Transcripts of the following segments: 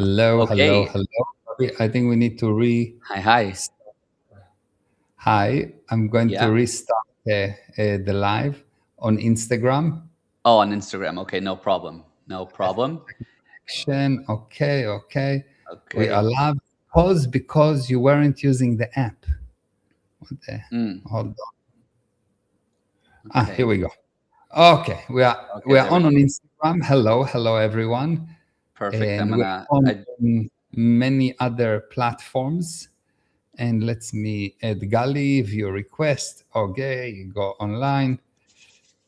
Hello, hello, Okay. hello. I think we need to Hi, hi. Hi, I'm going to Yeah. restart the live on Instagram. Oh, on Instagram. Okay, no problem. No problem. Okay, okay. We Okay. allowed pause because you weren't using the app. What the- Mm, Hold on. Here okay. we go. Okay, Okay, we are there we on go. Instagram. Hello, hello everyone, Perfect. I'm and we're gonna on many other platforms. And let's me add Gali, view request. Okay, you go online.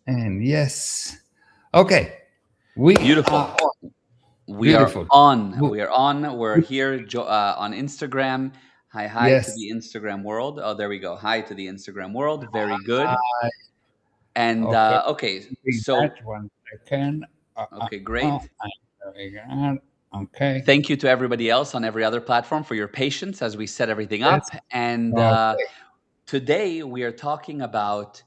And yes. Okay. We beautiful. are on. We are Beautiful. on. Good. We are on. We're here on Instagram. Hi, hi to Yes. the Instagram world. Oh, there we go. Hi to the Instagram world. Very good. I, And okay. okay, Take so that 1 second. okay, great. Very good. Okay. Thank you to everybody else on every other platform for your patience as we set everything Yes. up. And Okay. today we are talking about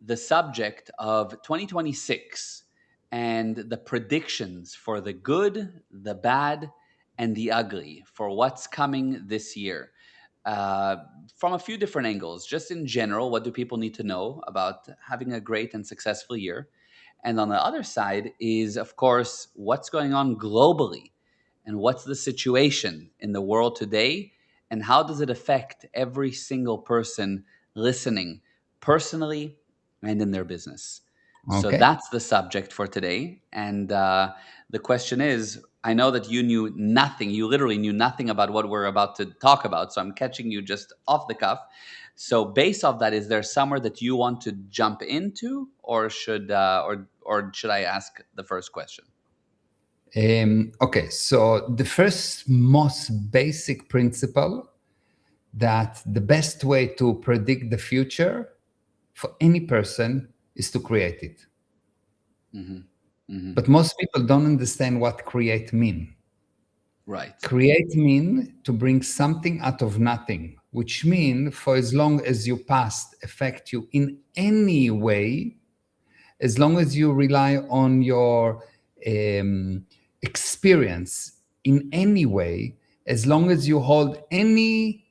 the subject of 2026 and the predictions for the good, the bad, and the ugly for what's coming this year. Uh, from a few different angles, just in general, what do people need to know about having a great and successful year? And on the other side is, of course, what's going on globally and what's the situation in the world today and how does it affect every single person listening personally and in their business. So Okay. that's the subject for today. And the question is, I know that you knew nothing. You literally knew nothing about what we're about to talk about. So I'm catching you just off the cuff. So based off that, is there somewhere that you want to jump into, or should I ask the first question? Okay. So the first most basic principle that the best way to predict the future for any person is to create it. Hmm. Hmm. But most people don't understand what create mean. Right. Create mean to bring something out of nothing, which mean for as long as your past affect you in any way, as long as you rely on your experience in any way, as long as you hold any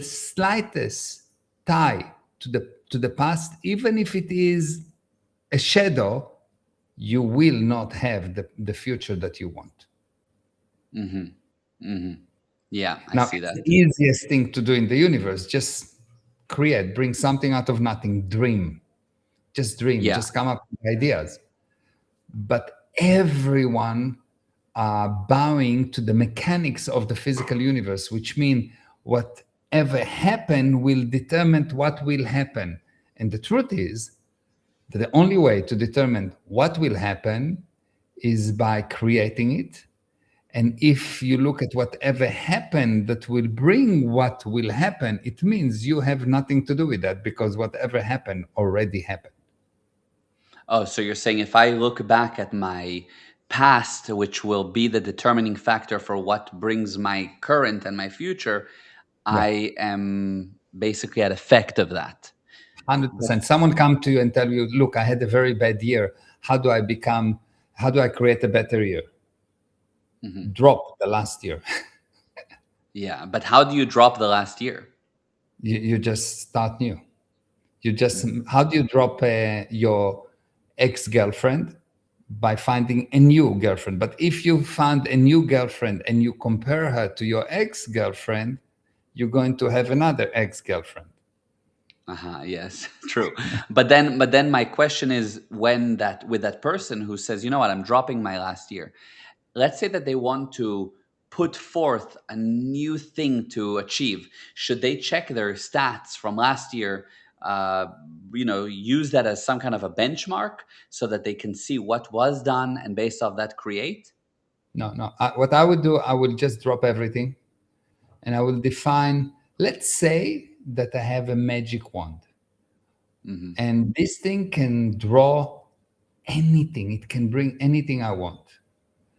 slightest tie to the past, even if it is a shadow, you will not have the future that you want. Hmm. Hmm. Yeah, I Now, see it's the that. easiest thing to do in the universe. Just create, bring something out of nothing, dream, Yeah. just come up with ideas. But everyone are bowing to the mechanics of the physical universe, which mean whatever happen will determine what will happen. And the truth is that the only way to determine what will happen is by creating it. And if you look at whatever happened that will bring what will happen, it means you have nothing to do with that because whatever happened already happened. Oh, so you're saying if I look back at my past, which will be the determining factor for what brings my current and my future, Right. I am basically at effect of that. 100%. Someone come to you and tell you, look, I had a very bad year. How do I create a better year? Mhm. Drop the last year. Yeah, but how do you drop the last year? You just start new. Mhm. How do you drop your ex-girlfriend? By finding a new girlfriend. But if you find a new girlfriend and you compare her to your ex-girlfriend, you're going to have another ex-girlfriend. Uh-huh, yes, true. But then my question is, when that with that person who says, you know what, I'm dropping my last year. Let's say that they want to put forth a new thing to achieve. Should they check their stats from last year? Use that as some kind of a benchmark so that they can see what was done and based off that create. No, no. What I would do, I will just drop everything and I will define, let's say that I have a magic wand Hmm. and this thing can draw anything, it can bring anything I want.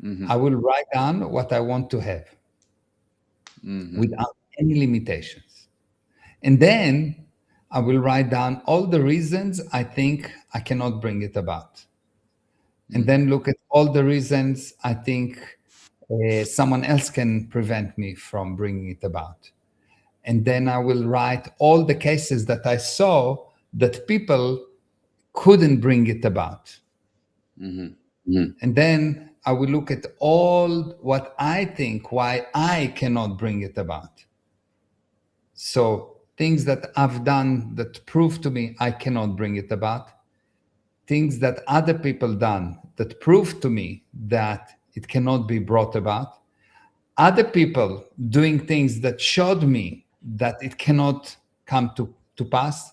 I Hmm. will write down what I want to have Hmm. without any limitations. And then I will write down all the reasons I think I cannot bring it about. And Hmm. then look at all the reasons I think someone else can prevent me from bringing it about. And then I will write all the cases that I saw that people couldn't bring it about. Mm-hmm. And then I will look at all what I think why I cannot bring it about. So things that I've done that prove to me I cannot bring it about, things that other people done that prove to me that it cannot be brought about, other people doing things that showed me that it cannot come to pass,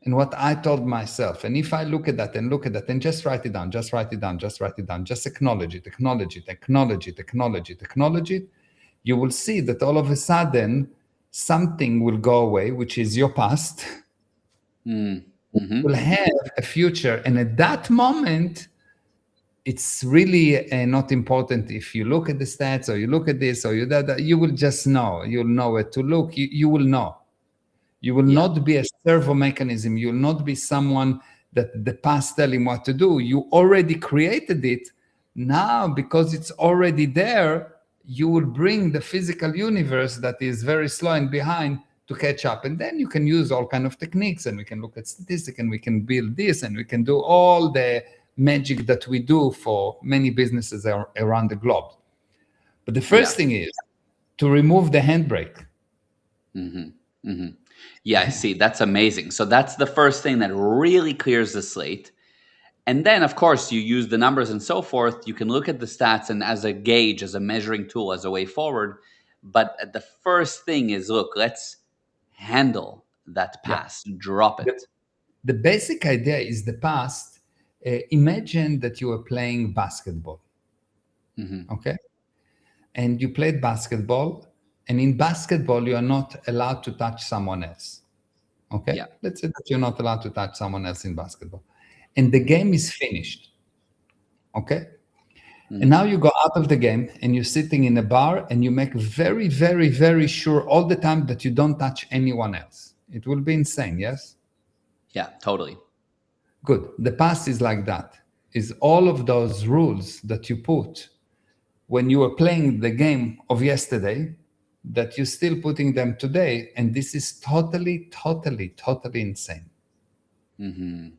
and what I told myself. And if I look at that and look at that and just write it down, just write it down, just write it down, just acknowledge it, acknowledge it, acknowledge it, acknowledge it, acknowledge it, you will see that all of a sudden something will go away, which is your past, Mm-hmm. will have a future. And at that moment, it's really not important if you look at the stats or you look at this or you that. You will just know. You'll know where to look. You will know. You will Yeah. not be a servo mechanism. You will not be someone that the past tell him what to do. You already created it. Now, because it's already there, you will bring the physical universe that is very slow and behind to catch up. And then you can use all kind of techniques, and we can look at statistics, and we can build this, and we can do all the magic that we do for many businesses around the globe. But the first thing is to remove the handbrake. Mm-hmm. Mm-hmm. Yeah, I see. That's amazing. So that's the first thing that really clears the slate. And then, of course, you use the numbers and so forth. You can look at the stats and as a gauge, as a measuring tool, as a way forward. But the first thing is, look, let's handle that Yeah. past, drop it. The basic idea is the past. Imagine that you were playing basketball, okay? And you played basketball, and in basketball, you are not allowed to touch someone else, okay? Yeah. Let's say that you're not allowed to touch someone else in basketball. And the game is finished, okay? And now you go out of the game and you're sitting in a bar and you make very, very, very sure all the time that you don't touch anyone else. It will be insane, yes? Yeah, totally. Good. The past is like that. Is all of those rules that you put when you were playing the game of yesterday, that you're still putting them today, and this is totally, totally, totally insane.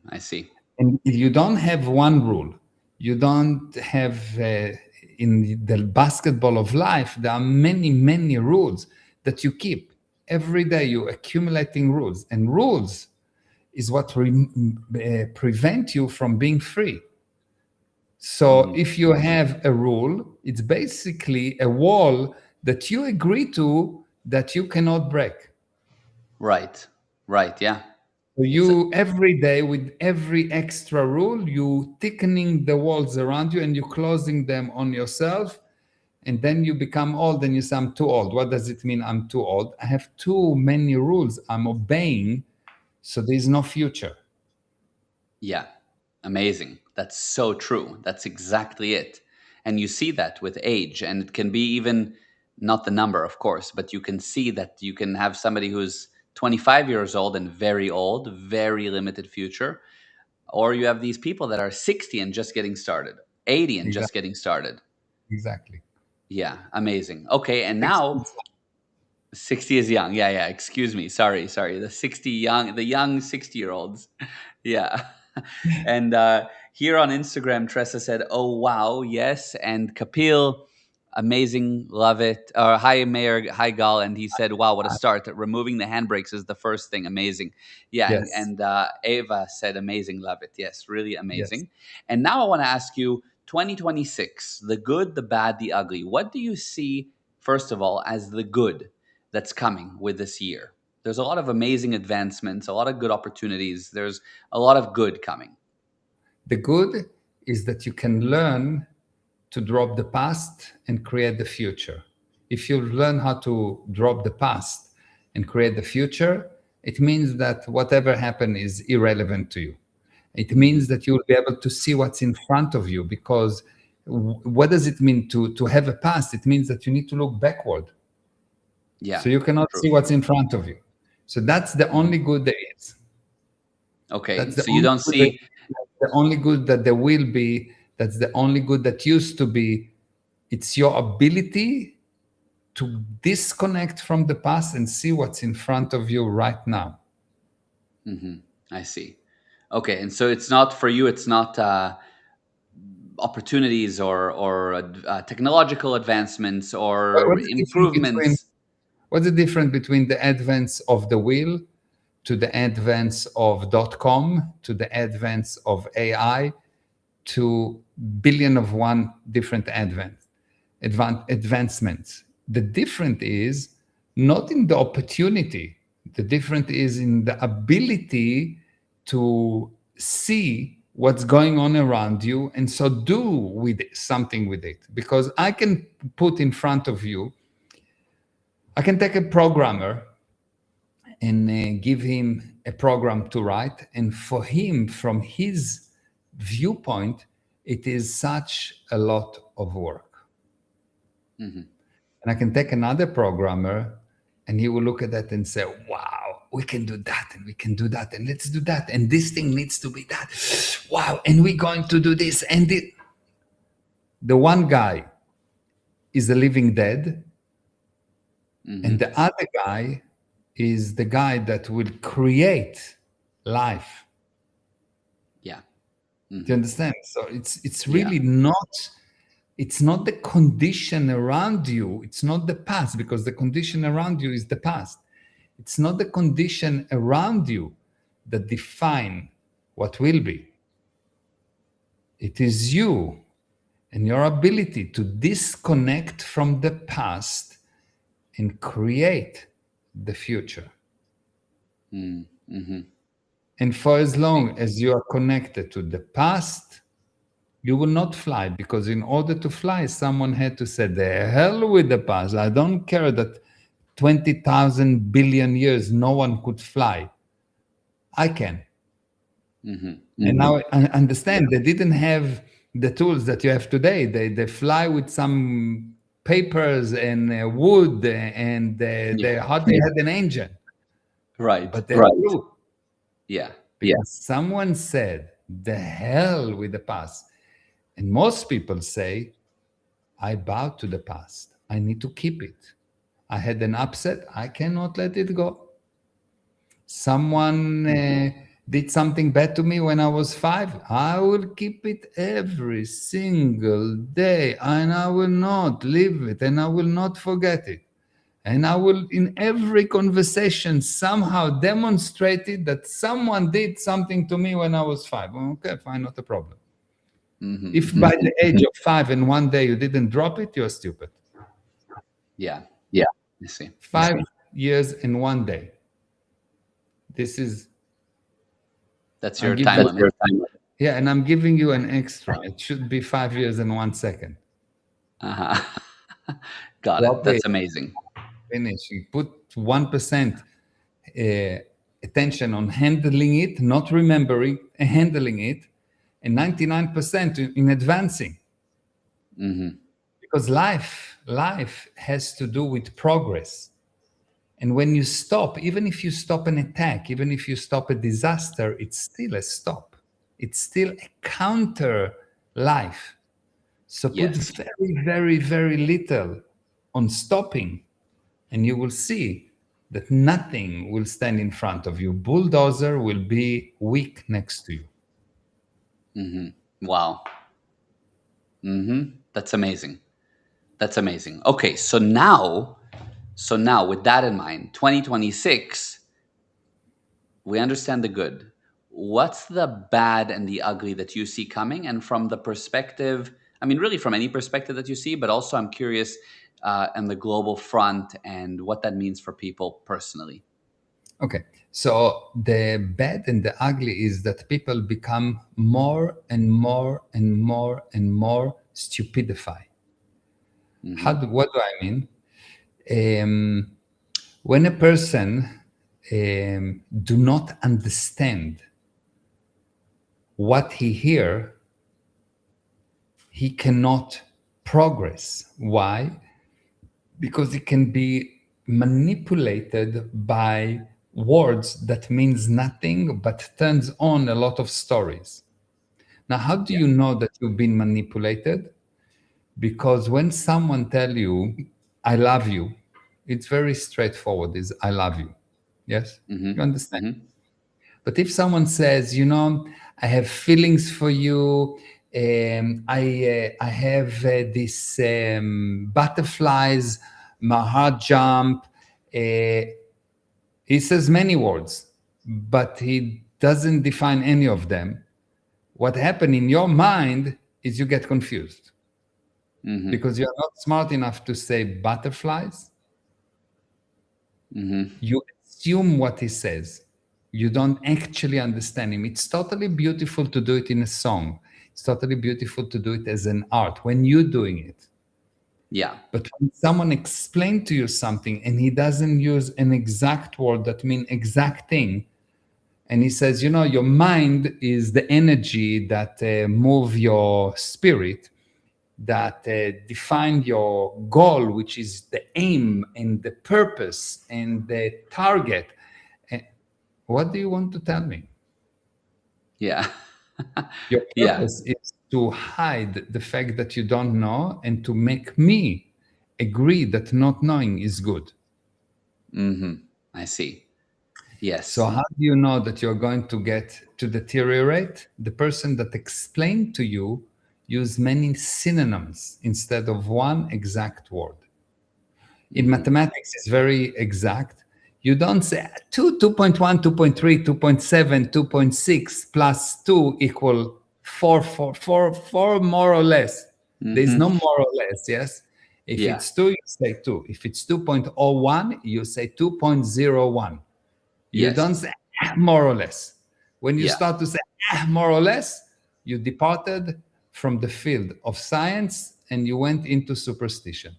I see. And you don't have one rule. You don't have in the basketball of life. There are many, many rules that you keep every day. You're accumulating rules, and rules is what prevent you from being free. So if you have a rule, it's basically a wall that you agree to that you cannot break. Right. Right. Yeah. So you every day with every extra rule, you thickening the walls around you and you closing them on yourself. And then you become old and you say, I'm too old. What does it mean I'm too old? I have too many rules I'm obeying, so there's no future. Yeah. Amazing. That's so true. That's exactly it. And you see that with age, and it can be even not the number, of course, but you can see that you can have somebody who's 25 years old and very old, very limited future. Or you have these people that are 60 and just getting started, 80 and just Exactly. getting started. Exactly. Yeah, amazing. Okay, and now 60 is young. Yeah, yeah. Excuse me. Sorry, sorry. The young 60-year-olds. Yeah. And here on Instagram, Tressa said, "Oh wow, yes." And Kapil, amazing, love it. Hi Mayor, hi Gal, and he said, "Wow, what a start! Removing the handbrakes is the first thing. Amazing." Yeah, Yes. and Ava said, "Amazing, love it." Yes, really Yes. amazing. And now I want to ask you, 2026, the good, the bad, the ugly. What do you see first of all as the good that's coming with this year? There's a lot of amazing advancements, a lot of good opportunities. There's a lot of good coming. The good is that you can learn to drop the past and create the future. If you learn how to drop the past and create the future, it means that whatever happened is irrelevant to you. It means that you will be able to see what's in front of you, because what does it mean to have a past? It means that you need to look backward. Yeah, So you cannot true. see what's in front of you. So that's the only good there is. Okay, That's the so you only don't good that, see. the only good that there will be. That's the only good that used to be. It's your ability to disconnect from the past and see what's in front of you right now. I see. Okay, and so it's not for you. It's not opportunities or technological advancements or What's the difference between improvements. what's the difference between the advance of the wheel to the advance of .com to the advance of AI to billion of one different advancements? The difference is not in the opportunity. The difference is in the ability to see what's going on around you and so do with something with it. Because I can put in front of you, I can take a programmer and give him a program to write, and for him, from his viewpoint, it is such a lot of work. And I can take another programmer and he will look at that and say, wow, we can do that and we can do that and let's do that. And this thing needs to be that. Wow. And we're going to do this. And the one guy is a living dead. And the other guy is the guy that will create life. Yeah. Do you understand? So it's really not, it's not the condition around you. It's not the past, because the condition around you is the past. It's not the condition around you that define what will be. It is you and your ability to disconnect from the past and create the future. And for as long as you are connected to the past, you will not fly, because in order to fly, someone had to say, the hell with the past. I don't care that 20,000 billion years no one could fly. I can. And now I understand they didn't have the tools that you have today. They fly with some papers and wood, and they hardly had an engine. Right. But they flew. Yeah. Because someone said, the hell with the past. And most people say, I bow to the past. I need to keep it. I had an upset. I cannot let it go. Someone did something bad to me when I was 5. I will keep it every single day, and I will not leave it, and I will not forget it. And I will, in every conversation, somehow demonstrate it that someone did something to me when I was 5. Okay, fine, not a problem. If by the age of 5 and one day you didn't drop it, you're stupid. Yeah. I see. 5 years and one day. That's your time limit. Yeah, and I'm giving you an extra. It should be 5 years and 1 second. Got it. That's amazing. Finish. You put 1% attention on handling it, not remembering, handling it, and 99% in advancing. Because life has to do with progress. And when you stop, even if you stop an attack, even if you stop a disaster, it's still a stop. It's still a counter life. So put very, very, very little on stopping, and you will see that nothing will stand in front of you. Bulldozer will be weak next to you. Wow. That's amazing. That's amazing. Okay, so now with that in mind, 2026, we understand the good. What's the bad and the ugly that you see coming? And from the perspective, I mean, really from any perspective that you see, but also I'm curious on the global front and what that means for people personally. Okay, so the bad and the ugly is that people become more and more and more and more stupidified. What do I mean? When a person do not understand what he hear, he cannot progress. Why? Because he can be manipulated by words that means nothing but turns on a lot of stories. Now, how do you know that you've been manipulated? Because when someone tell you, I love you, it's very straightforward, is I love you. Yes? You Mm-hmm. understand? Mm-hmm. But if someone says, I have feelings for you, I have this butterflies, my heart jump. He says many words, but he doesn't define any of them. What happened in your mind is you get confused Mm-hmm. because you're not smart enough to say butterflies. Mm-hmm. You assume what he says. You don't actually understand him. It's totally beautiful to do it in a song. It's totally beautiful to do it as an art when you're doing it. Yeah. But when someone explains to you something and he doesn't use an exact word that means exact thing, and he says, your mind is the energy that move your spirit, that define your goal, which is the aim and the purpose and the target. Eh, What do you want to tell me? Yeah. Your Yeah. purpose is to hide the fact that you don't know and to make me agree that not knowing is good. Mm-hmm. I see. So Yes. how do you know that you're going to get to deteriorate? The person that explained to you use many synonyms instead of one exact word. In Mm-hmm. mathematics, it's very exact. You don't say 2, 2.1, 2.3, 2.7, 2.6 plus 2 equal 4, 4, 4, 4 more or less. There's no Mm-hmm. more or less, yes? If Yeah. it's 2, you say 2. If it's 2.01, you say 2.01. You don't Yes. say more or less. When you Yeah. start to say more or less, you departed from the field of science and you went into superstition.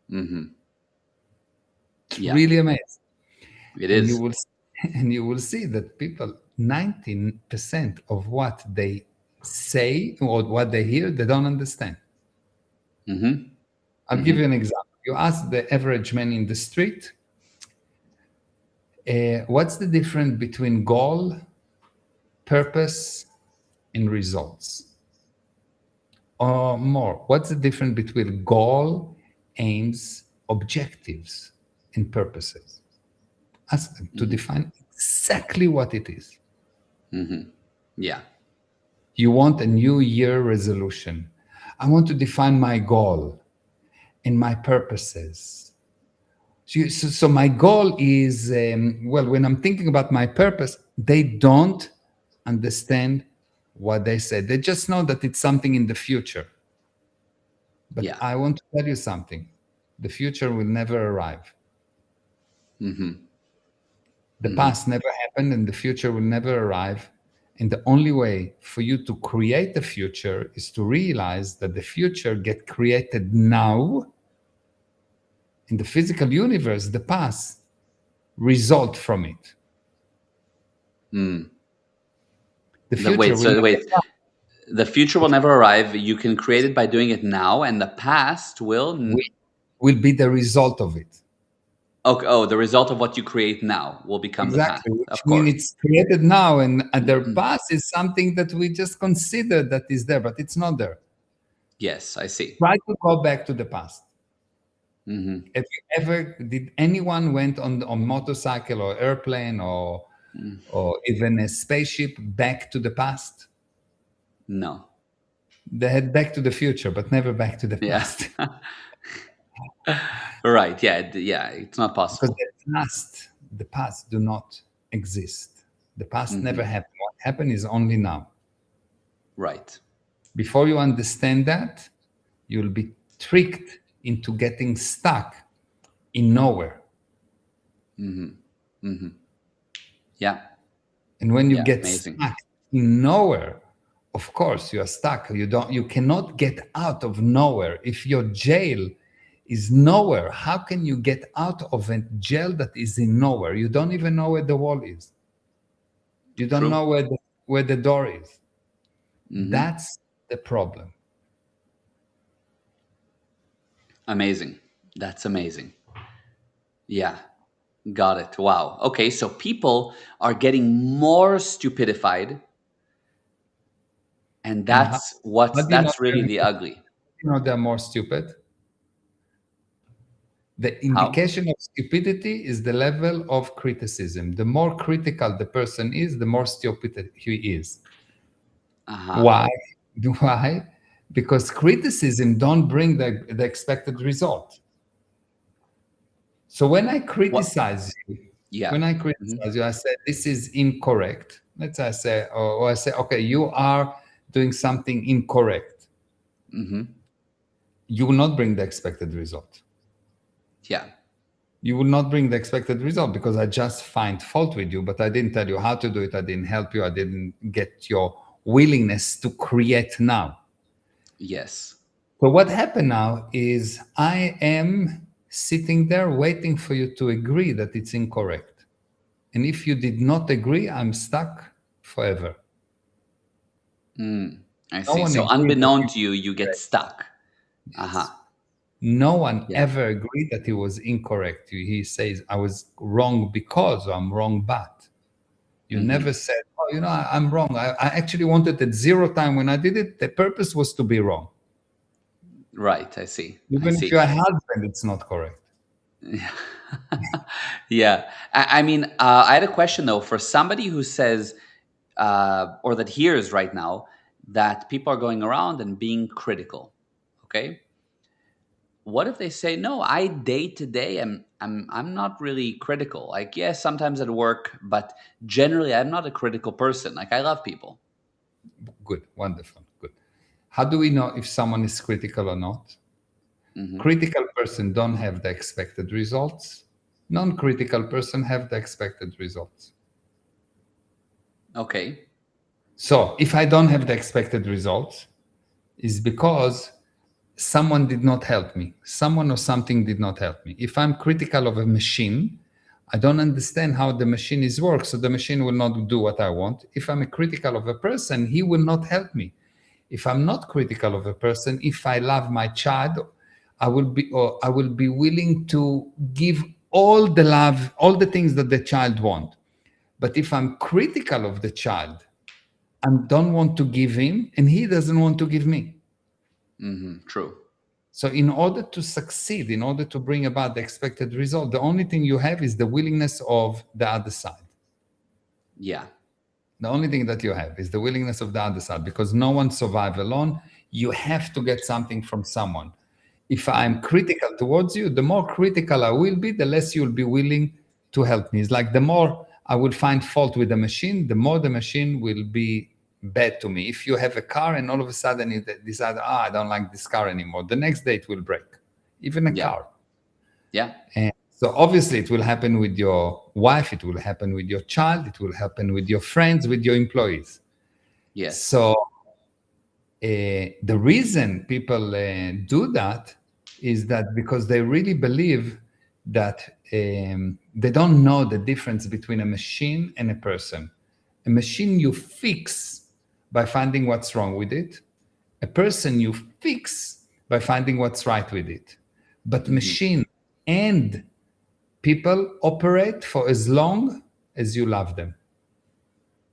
Mm-hmm. It's Yeah. really amazing. It And you is. will and you will see that people 19% of what they say or what they hear they don't understand. Mm-hmm. I'll give Mm-hmm. you an example. You ask the average man in the street, what's the difference between goal, purpose, and results? Or more, what's the difference between goal, aims, objectives, and purposes? Ask them to Mm-hmm. define exactly what it is. Mm-hmm. Yeah. You want a new year resolution. I want to define my goal and my purposes. So my goal is, when I'm thinking about my purpose, they don't understand what they said. They just know that it's something in the future. But Yeah. I want to tell you something. The future will never arrive. Mm-hmm. The Mm-hmm. past never happened and the future will never arrive. And the only way for you to create a future is to realize that the future get created now in the physical universe, the past result from it. Mm. The future Wait. will So never wait. come. The future will never arrive. You can create it by doing it now, and the past will. Will be the result of it. Okay. Oh, the result of what you create now will become the past. Exactly, which Of means course. it's created now, and their past is something that we just consider that is there, but it's not there. Yes, I see. Try to go back to the past. Mm-hmm. Have you ever did anyone went on motorcycle or airplane or even a spaceship back to the past? No. They had back to the future, but never back to the Yeah. past. Right. Yeah. Yeah. It's not Because possible. the past do not exist. The past never Mm-hmm. happened. What happened is only now. Right. Before you understand that, you'll be tricked into getting stuck in nowhere. Mm-hmm. Mm-hmm. Yeah. And when you Yeah. get Amazing. stuck in nowhere, of course you are stuck. You cannot get out of nowhere. If your jail is nowhere, how can you get out of a jail that is in nowhere? You don't even know where the wall is. You don't True. know where the door is. Mm-hmm. That's the problem. Amazing. That's amazing. Yeah. Got it. Wow. Okay. So people are getting more stupidified, and And that's what's how do you know that's really they're the ugly. you know they're more stupid? The How? indication of stupidity is the level of criticism. The more critical the person is, the more stupid he is. Uh-huh. Why? Why? Because criticism don't bring the expected result. So What? Yeah. when I Hmm. criticize you, I say this is incorrect. Let's say I say, or I say, okay, you are doing something incorrect. Hmm. You will not bring the expected result. Yeah. You will not bring the expected result because I just find fault with you, but I didn't tell you how to do it. I didn't help you. I didn't get your willingness to create now. Yes. So what happened now is I am sitting there waiting for you to agree that it's incorrect. And if you did not agree, I'm stuck forever. Mm, I No see. one So agreed that unbeknown it to you, you was get correct. stuck. Uh-huh. Yes. No one Yeah. ever agreed that he was incorrect. He says, I was wrong because I'm wrong, but. You Hmm. never said, oh, you know, I'm wrong. I actually wanted at zero time when I did it. The purpose was to be wrong. Right. I see. I Even if see. you're a husband, it's not correct. Yeah. Yeah. I mean, I had a question though for somebody who says, or that hears right now that people are going around and being critical. Okay. What if they say, no, I day to day I'm not really critical. Like, yes, sometimes at work, but generally I'm not a critical person. Like, I love people. Good, wonderful, good. How do we know if someone is critical or not? Hmm. Critical person don't have the expected results. Non-critical person have the expected results. Okay. So if I don't have the expected results, is because someone did not help me. Someone or something did not help me. If I'm critical of a machine, I don't understand how the machine is work, so the machine will not do what I want. If I'm a critical of a person, he will not help me. If I'm not critical of a person, if I love my child, I will be willing to give all the love, all the things that the child want. But if I'm critical of the child, I don't want to give him, and he doesn't want to give me. True. So, in order to succeed, in order to bring about the expected result, the only thing you have is the willingness of the other side. Yeah. The only thing that you have is the willingness of the other side because no one survives alone. You have to get something from someone. If I'm Hmm. critical towards you, the more critical I will be, the less you'll be willing to help me. It's like the more I will find fault with the machine, the more the machine will be bad to me. If you have a car and all of a sudden you decide, I don't like this car anymore, the next day it will break, even a Yeah. car. Yeah. And so obviously it will happen with your wife, it will happen with your child, it will happen with your friends, with your employees. Yes. So the reason people do that is that because they really believe that they don't know the difference between a machine and a person. A machine you fix by finding what's wrong with it. A person you fix by finding what's right with it. But Hmm. machine and people operate for as long as you love them.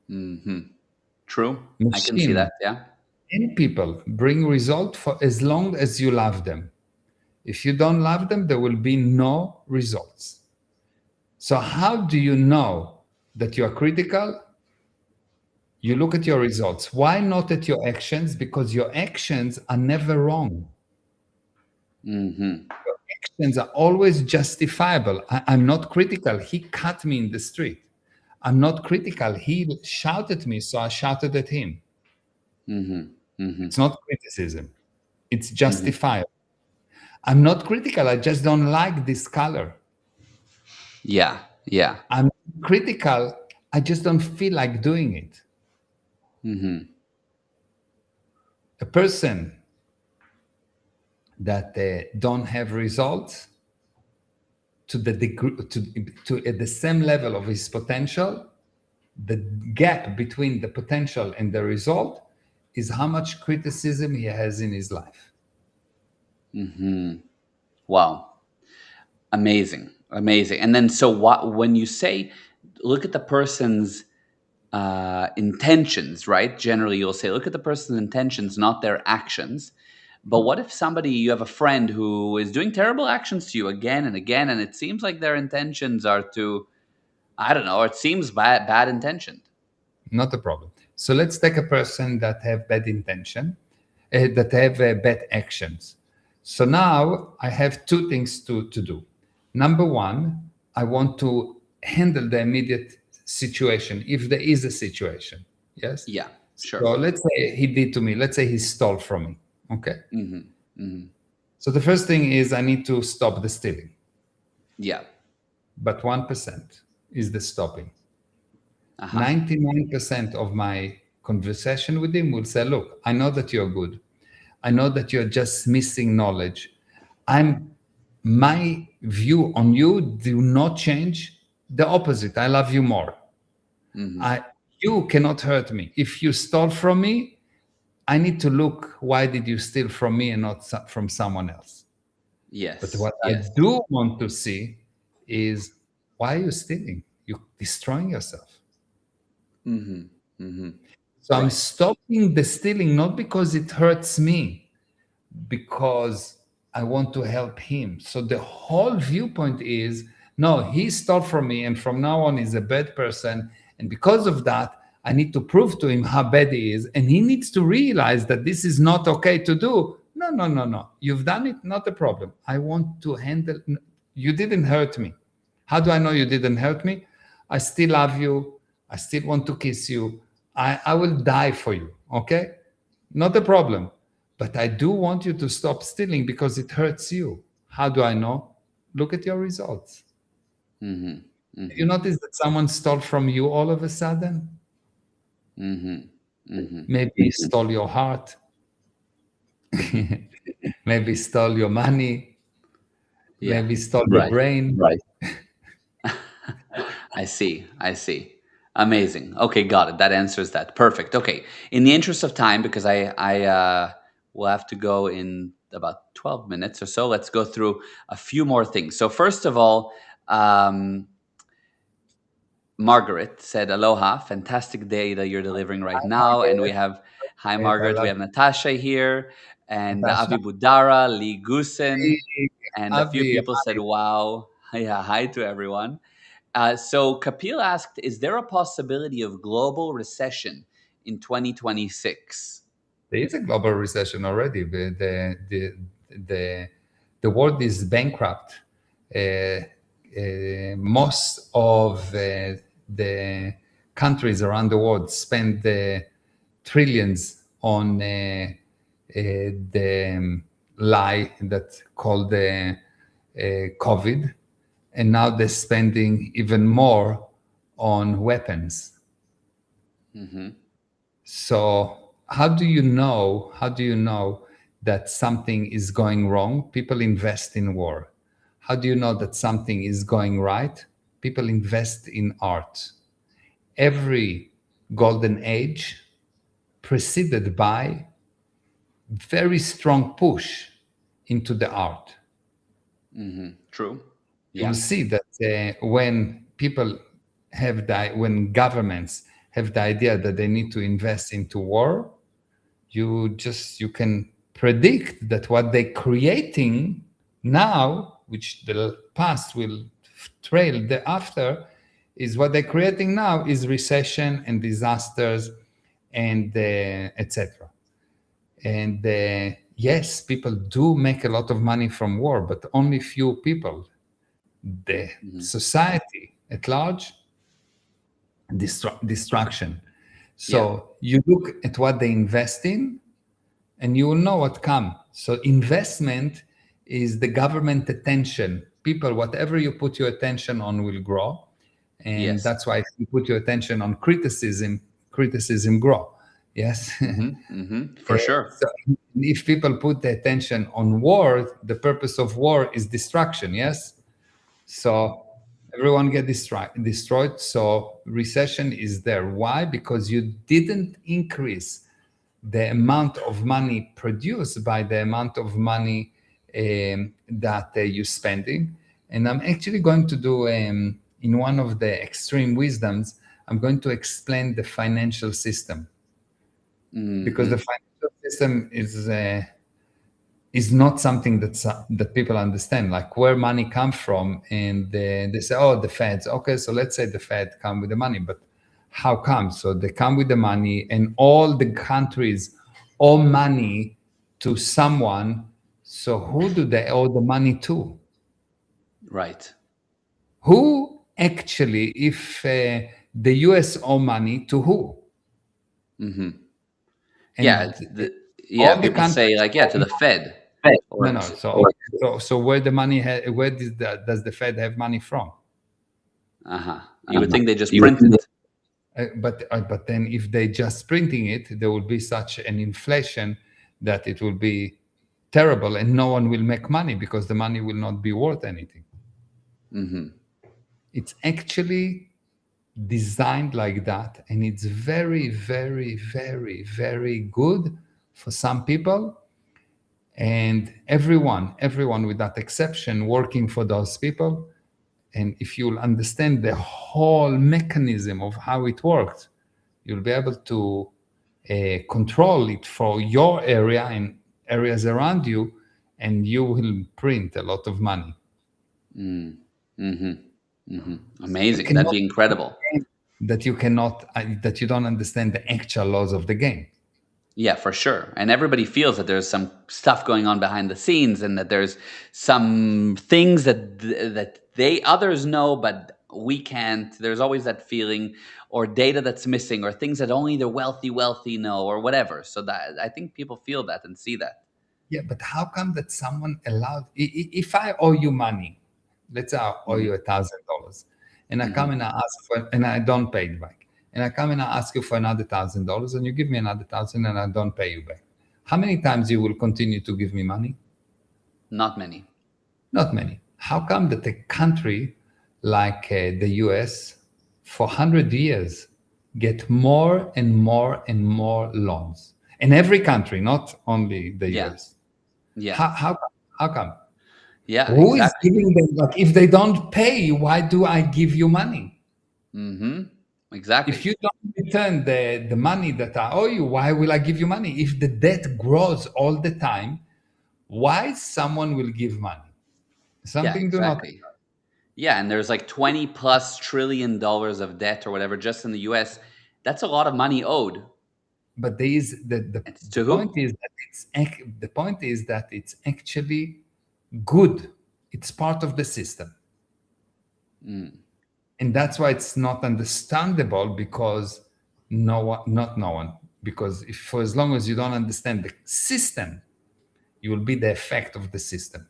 Hmm. True. I can see Machine that. Yeah. and people bring result for as long as you love them. If you don't love them, there will be no results. So, how do you know that you are critical? You look at your results. Why not at your actions? Because your actions are never wrong. Hmm. Actions are always justifiable. I'm not critical. He cut me in the street. I'm not critical. He shouted at me, so I shouted at him. Hmm. Hmm. It's not criticism, it's Hmm. justifiable. I'm not critical. I just don't like this color. Yeah. Yeah. I'm critical. I just don't feel like doing it. Hmm. A person that don't have results to the degree to at the same level of his potential, the gap between the potential and the result is how much criticism he has in his life. Hmm. Wow. Amazing. Amazing. And then, so what, when you say, look at the person's intentions, right? Generally, you'll say, look at the person's intentions, not their actions. But what if somebody, you have a friend who is doing terrible actions to you again and again, and it seems like their intentions are to, I don't know, it seems bad intentioned. Not a problem. So let's take a person that have bad intention, that have bad actions. So now I have two things to do. Number one, I want to handle the immediate situation, if there is a situation. Yes. Yeah, So sure. let's say he did to me. Let's say he stole from me. Okay. Hmm. Hmm. So the first thing is I need to stop the stealing, Yeah. but 1% is the stopping. Uh-huh. 99% of my conversation with him will say, look, I know that you're good. I know that you're just missing knowledge. My view on you do not change. The opposite. I love you more. Hmm. I You cannot hurt me. If you stole from me, I need to look why did you steal from me and not from someone else. But Yes. what I Yes. do want to see is why are you stealing? You're destroying yourself. Hmm. Hmm. So I'm Right. stopping the stealing not because it hurts me, because I want to help him. So the whole viewpoint is no, he stole from me, and from now on he's a bad person. And because of that, I need to prove to him how bad he is. And he needs to realize that this is not okay to do. No, no, no, no. You've done it, not a problem. I want to handle. You didn't hurt me. How do I know you didn't hurt me? I still love you. I still want to kiss you. I will die for you. Okay? Not a problem. But I do want you to stop stealing because it hurts you. How do I know? Look at your results. Hmm. You Hmm. notice that someone stole from you all of a sudden? Hmm. Hmm. Maybe he stole your heart. Maybe stole your money. Yeah. Maybe stole your brain. Right. I see. I see. Amazing. Okay, got it. That answers that. Perfect. Okay. In the interest of time, because I will have to go in about 12 minutes or so, let's go through a few more things. So first of all, um, Margaret said, "Aloha, fantastic day that you're delivering right Hi, now." And we Margaret. have, hi, I Margaret. We love have Natasha here, and Natasha. Avi Budara, Lee Goosen, Hey, and a few Avi. people said, wow. Yeah, hi to everyone. So Kapil asked, is there a possibility of global recession in 2026? There is a global recession already. The world is bankrupt. Most of the countries around the world spend trillions on the lie that called COVID, and now they're spending even more on weapons. Hmm. So how do you know? How do you know that something is going wrong? People invest in war. How do you know that something is going right? People invest in art. Every golden age preceded by very strong push into the art. Hmm. True. You'll Yeah. see that when people when governments have the idea that they need to invest into war, you can predict that what they're creating now, which the past will trail the after, is what they're creating now is recession and disasters and etc. And yes, people do make a lot of money from war, but only few people. The Hmm. society at large, destruction. Yeah. So you look at what they invest in, and you will know what come. So investment is the government attention. People, whatever you put your attention on will grow. And Yes. that's why if you put your attention on criticism grow. Yes. Hmm. Hmm. For sure. So if people put the attention on war, the purpose of war is destruction. Yes. So everyone get destroyed. So recession is there. Why? Because you didn't increase the amount of money produced by the amount of money that you're spending. And I'm actually going to do in one of the extreme wisdoms, I'm going to explain the financial system, because Hmm. the financial system is is not something that people understand, like where money comes from. And they say, oh, the Feds. Okay, so let's say the Fed come with the money, but how come? So they come with the money, and all the countries owe money to someone. So who do they owe the money to? Right. Who actually, if the US owe money to who? Hmm. Yeah. And Yeah. all the People say countries like, yeah, to the Fed. no, Or no. So where the money, where does the Fed have money from? uh-huh. You would think they just print it. But then if they just printing it, there will be such an inflation that it will be terrible, and no one will make money because the money will not be worth anything. Hmm. It's actually designed like that, and it's very, very, very, very good for some people. And everyone without exception working for those people. And if you'll understand the whole mechanism of how it works, you'll be able to control it for your area and areas around you, and you will print a lot of money. Mm. Hmm. Hmm. You Amazing. That'd cannot be incredible. that you don't understand the actual laws of the game. Yeah, for sure. And everybody feels that there's some stuff going on behind the scenes, and that there's some things that they others know, but we can't. There's always that feeling, or data that's missing, or things that only the wealthy know, or whatever. So that I think people feel that and see that. Yeah, but how come that someone allowed? If I owe you money, let's say I owe Hmm. you $1,000, and I come Hmm. and I ask for, and I don't pay it back, and I come and I ask you for another $1,000, and you give me another thousand, and I don't pay you back. How many times you will continue to give me money? Not many. Not many. How come that a country like the US for 100 years get more and more and more loans? And every country, not only the Yeah. US. Yeah. How come? Yeah. Who is Exactly. giving them? Like, if they don't pay, why do I give you money? Hmm. Exactly. If you don't return the money that I owe you, why will I give you money? If the debt grows all the time, why someone will give money? Yeah. Something do not. Exactly. Yeah, and there's like 20 plus trillion dollars of debt or whatever just in the US. That's a lot of money owed. But there is It's the to point who? is that the point is that it's actually good. It's part of the system, Mm. and that's why it's not understandable, because no one, not no one, because if for as long as you don't understand the system, you will be the effect of the system.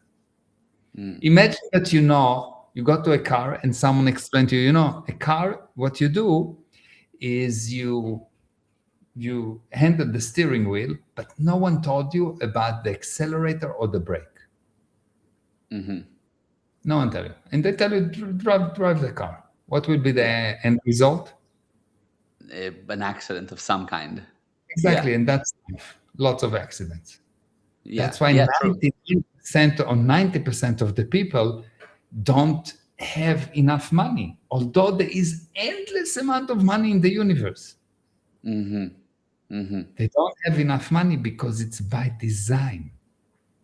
Mm. Imagine that you got to a car and someone explained to you, a car, what you do is you handle the steering wheel, but no one told you about the accelerator or the brake. Hmm. No one tell you. And they tell you, drive the car. What will be the Yeah. end result? An accident of some kind. Yeah. Exactly. And that's lots of accidents. Yeah. That's why Yeah, true. 99% or 90% of the people don't have enough money, although there is endless amount of money in the universe. Hmm. Hmm. They don't have enough money because it's by design.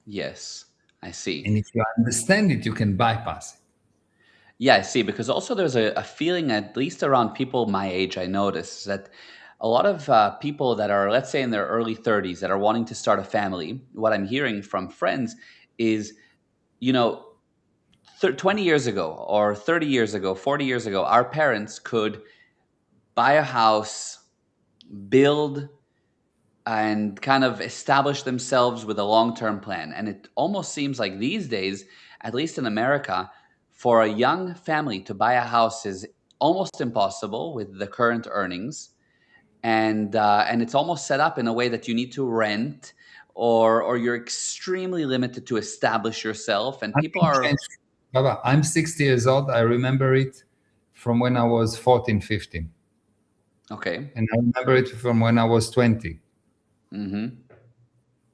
Yes, I see. And if you understand it, you can bypass it. Yeah, I see. Because also there's a feeling, at least around people my age, I notice that a lot of people that are, let's say, in their early 30s that are wanting to start a family, what I'm hearing from friends is, you know, 20 years ago or 30 years ago, 40 years ago, our parents could buy a house, build, and kind of establish themselves with a long term plan. And it almost seems like these days, at least in America, for a young family to buy a house is almost impossible with the current earnings. And it's almost set up in a way that you need to rent, or you're extremely limited to establish yourself. And people Nothing are changed. Baba, I'm 60 years old. I remember it from when I was 14, 15. okay. And I remember it from when I was 20. Hmm.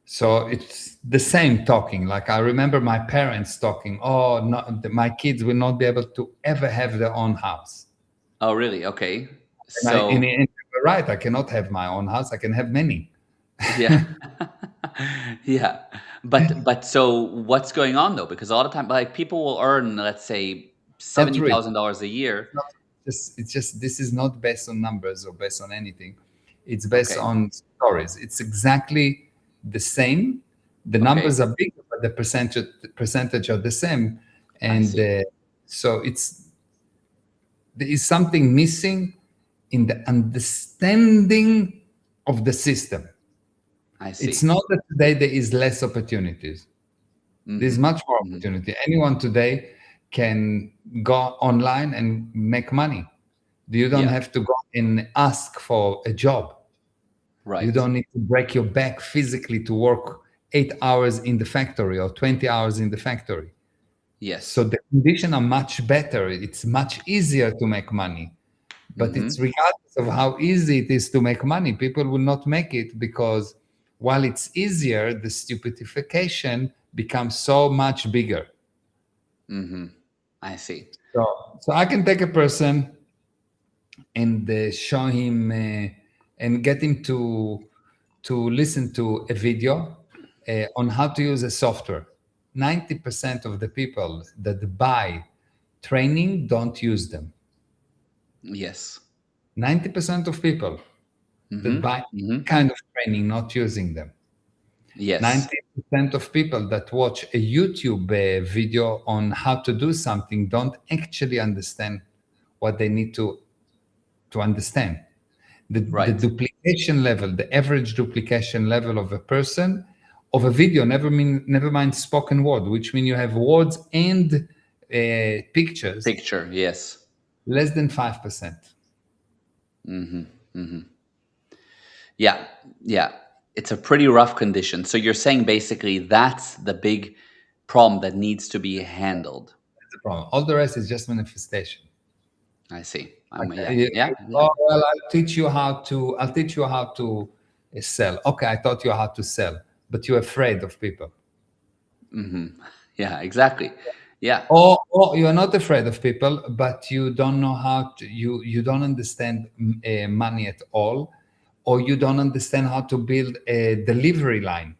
So it's the same talking. Like I remember my parents talking, oh, no, my kids will not be able to ever have their own house. Oh, really? Okay. And So you're right, I cannot have my own house. I can have many. Yeah. Yeah. But so what's going on though? Because a lot of time, like people will earn, let's say, Not seventy really. thousand dollars a year. It's not it's just this is not based on numbers or based on anything. It's based Okay. on stories. It's exactly the same. The Okay. numbers are bigger, but the percentage are the same. I And see. so it's there is something missing in the understanding of the system. I It's see. not that today there is less opportunities. There's Mm-hmm. much more Mm-hmm. opportunity. Anyone today can go online and make money. You don't Yeah. have to go and ask for a job. You Right. don't need to break your back physically to work 8 hours in the factory or 20 hours in the factory. So Yes. the conditions are much better. It's much easier to make money. But Mm-hmm. it's regardless of how easy it is to make money, people will not make it because while it's easier, the stupidification becomes so much bigger. Mm-hmm. I see. So I can take a person and show him and get him to listen to a video on how to use a software. 90% of the people that buy training don't use them. Yes. 90% of people that Mm-hmm. buy Mm-hmm. kind of training not using them. Yes. 90% of people that watch a YouTube video on how to do something don't actually understand what they need to understand. The Right. duplication level, the average duplication level of a person of a video, never mind spoken word, which means you have words and pictures, Picture. Yes. less than 5%. Mm-hmm. Mm-hmm. Yeah. Yeah. It's a pretty rough condition. So you're saying basically that's the big problem that needs to be handled. That's the problem. All the rest is just manifestation. I see. Like, Yeah. Yeah. Yeah. oh well, I'll teach you how to sell. Okay, I taught you how to sell, but you're afraid of people. Mm-hmm. Yeah. Exactly. Yeah. Or you are not afraid of people, but you don't know how to, you don't understand money at all, or you don't understand how to build a delivery line.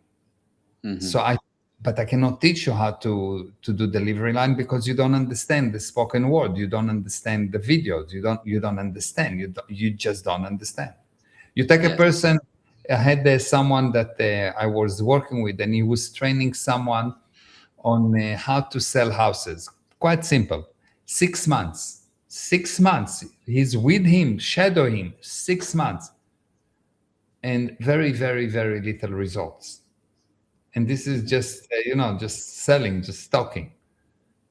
Mm-hmm. So but I cannot teach you how to do delivery line because you don't understand the spoken word. You don't understand the videos. You don't understand. You just don't understand. You take a Yes. person. I had someone that I was working with, and he was training someone on how to sell houses. Quite simple. 6 months. 6 months. He's with him, shadow him. 6 months, and very, very, very little results. And this is just just selling, just talking.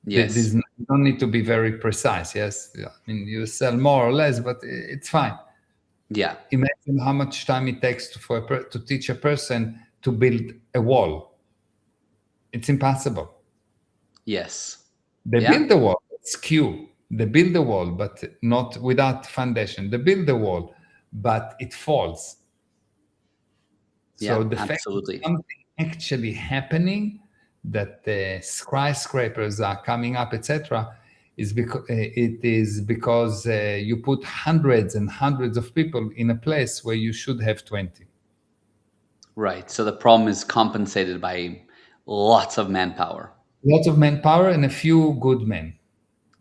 Yes. You don't need to be very precise. Yes, I mean you sell more or less, but it's fine. Yeah. Imagine how much time it takes to teach a person to build a wall. It's impossible. Yes. They Yeah. build the wall. It's Q. They build the wall, but not without foundation. They build the wall, but it falls. So Yeah. the fact that Absolutely. something actually happening, that the skyscrapers are coming up, etc., is because you put hundreds and hundreds of people in a place where you should have 20. Right. So the problem is compensated by lots of manpower. Lots of manpower and a few good men.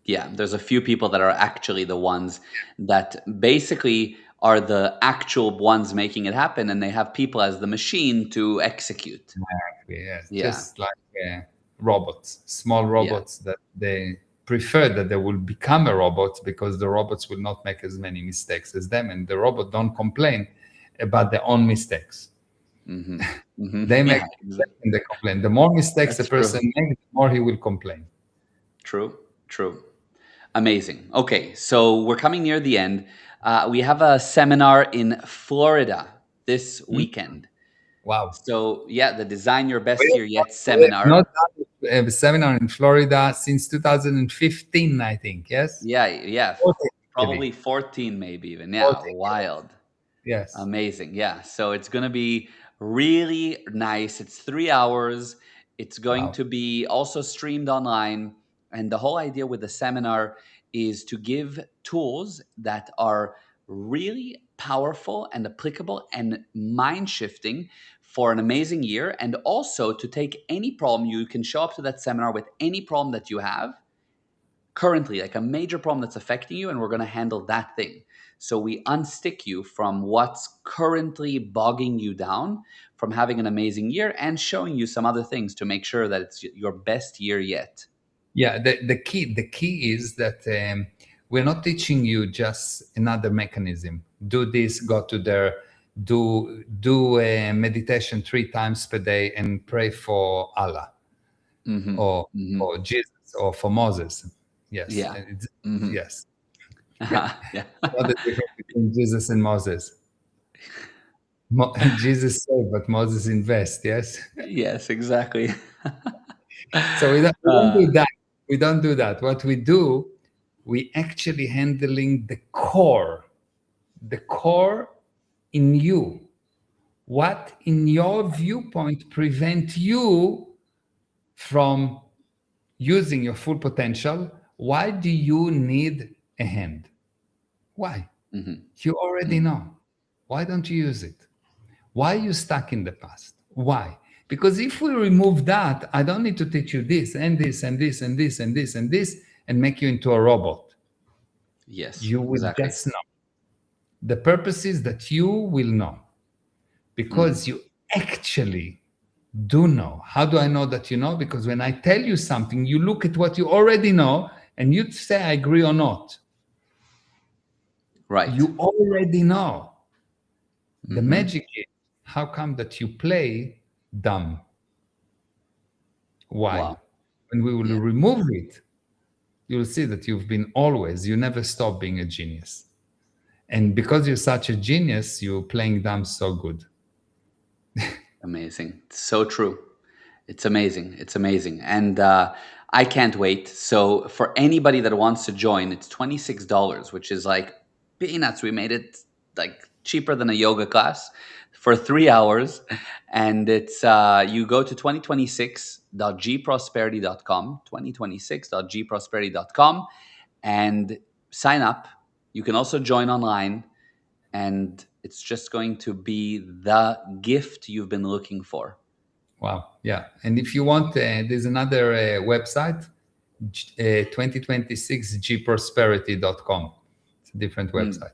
Yeah. There's a few people that are actually the ones that basically are the actual ones making it happen, and they have people as the machine to execute. Yes, Yeah. just like robots, small Yeah. robots that they prefer that they will become a robot because the robots will not make as many mistakes as them, and the robot don't complain about their own mistakes. Mm-hmm. Mm-hmm. They make Yeah. mistakes and they complain. The more mistakes a That's true. person makes, the more he will complain. True. True. Amazing. Okay, so we're coming near the end. We have a seminar in Florida this Hmm? weekend. Wow. So, yeah, the Design Your We Best have Year not, Yet we have seminar. not done a seminar in Florida since 2015, I think. Yes? Yeah, yeah, 14, probably maybe. 14, maybe even. Yeah, 14, wild. yes. Amazing. Yeah. So it's going to be really nice. It's 3 hours. It's going Wow. to be also streamed online. And the whole idea with the seminar is to give tools that are really powerful and applicable and mind shifting for an amazing year. And also to take any problem, you can show up to that seminar with any problem that you have currently, like a major problem that's affecting you, and we're going to handle that thing. So we unstick you from what's currently bogging you down from having an amazing year and showing you some other things to make sure that it's your best year yet. Yeah, the key is that we're not teaching you just another mechanism. Do this, go to there, do a meditation 3 times per day and pray for Allah Mm-hmm. or Mm-hmm. or Jesus or for Moses. Yes, Yeah. Mm-hmm. yes. Yeah, Yeah. not the difference between Jesus and Moses. Jesus saved, but Moses invest. Yes. Yes, exactly. So we don't Uh, do that. We don't do that. What we do, we actually handling the core in you. What, in your viewpoint, prevent you from using your full potential? Why do you need a hand? Why? mhm, You already know. Why don't you use it? Why are you stuck in the past? Why? Because if we remove that, I don't need to teach you this and this and this and this and this and this and make you into a robot. Yes, You will exactly. just know. The purpose is that you will know because you actually do know. How do I know that you know? Because when I tell you something, you look at what you already know and you say, I agree or not. Right. You already know. The Mhm. magic is how come that you play dumb? Why? Wow. When we will Yeah. remove it, you'll see that you never stop being a genius. And because you're such a genius, you're playing dumb so good. Amazing. So true. It's amazing. It's amazing. And I can't wait. So for anybody that wants to join, it's $26, which is like peanuts. We made it like cheaper than a yoga class for 3 hours. And it's you go to 2026.gprosperity.com, 2026.gprosperity.com, and sign up. You can also join online, and it's just going to be the gift you've been looking for. Wow. Yeah. And if you want, there's another website, 2026gprosperity.com. It's a different Mm. website.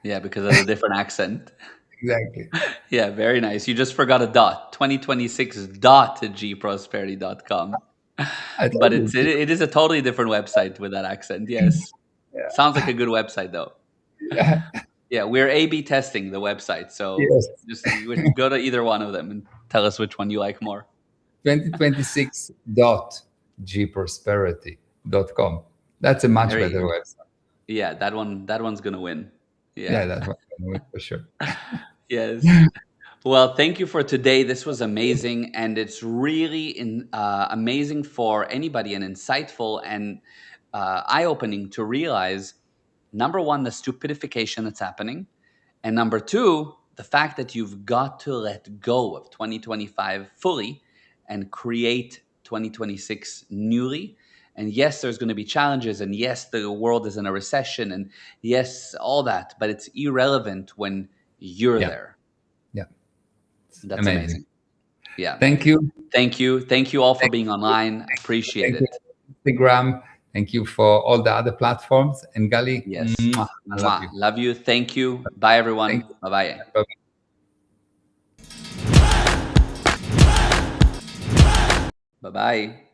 Yeah, because of the different accent. Exactly. Yeah, very nice. You just forgot a dot. 2026.gprosperity.com. I But told you. it is a totally different website with that accent. Yes. Sounds like a good website though. Yeah. Yeah, we're A/B testing the website. So Yes. just go to either one of them and tell us which one you like more. 2026.gprosperity.com. That's a much There you better go. website. Yeah, that one's gonna win. Yeah, Yeah. that one for sure. Yes. Well, thank you for today. This was amazing, and it's really amazing for anybody and insightful and eye-opening to realize, number one, the stupidification that's happening, and number two, the fact that you've got to let go of 2025 fully and create 2026 newly. And yes, there's going to be challenges, and yes, the world is in a recession, and yes, all that, but it's irrelevant when you're Yeah. there. Yeah. That's Amazing. amazing. Yeah. Thank you. Thank you. Thank you all for Thank being online. Appreciate thank you, it. Instagram. Thank you for all the other platforms. And Gali, Yes. I love Mwah. you. Love you. Thank you. Bye, Thank everyone. you. Bye bye. Bye-bye. Bye bye.